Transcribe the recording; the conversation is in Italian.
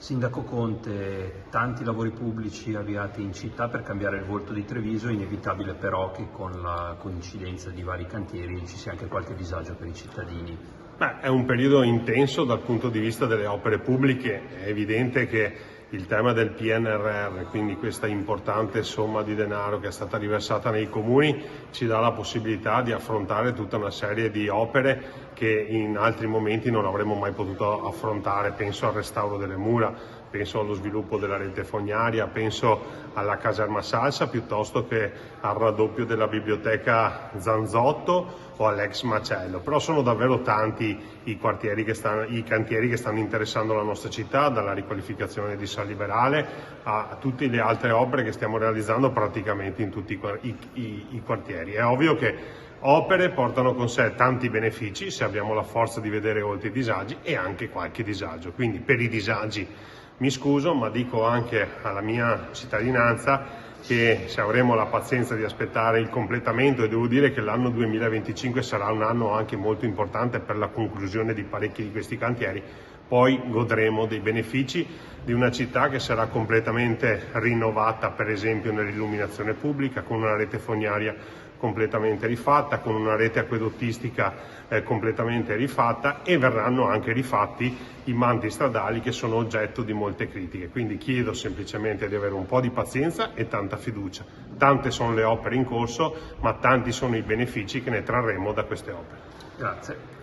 Sindaco Conte, tanti lavori pubblici avviati in città per cambiare il volto di Treviso, è inevitabile però che con la coincidenza di vari cantieri ci sia anche qualche disagio per i cittadini. È un periodo intenso dal punto di vista delle opere pubbliche, è evidente che il tema del PNRR, quindi questa importante somma di denaro che è stata riversata nei comuni, ci dà la possibilità di affrontare tutta una serie di opere che in altri momenti non avremmo mai potuto affrontare. Penso al restauro delle mura, penso allo sviluppo della rete fognaria, penso alla caserma Salsa piuttosto che al raddoppio della biblioteca Zanzotto o all'ex macello. Però sono davvero tanti i cantieri che stanno interessando la nostra città, dalla riqualificazione di San Liberale a tutte le altre opere che stiamo realizzando praticamente in tutti i quartieri. È ovvio che opere portano con sé tanti benefici se abbiamo la forza di vedere oltre i disagi e anche qualche disagio. Quindi per i disagi mi scuso, ma dico anche alla mia cittadinanza che se avremo la pazienza di aspettare il completamento, e devo dire che l'anno 2025 sarà un anno anche molto importante per la conclusione di parecchi di questi cantieri, poi godremo dei benefici di una città che sarà completamente rinnovata, per esempio nell'illuminazione pubblica, con una rete fognaria completamente rifatta, con una rete acquedottistica completamente rifatta, e verranno anche rifatti i manti stradali che sono oggetto di molte critiche. Quindi chiedo semplicemente di avere un po' di pazienza e tanta fiducia. Tante sono le opere in corso, ma tanti sono i benefici che ne trarremo da queste opere. Grazie.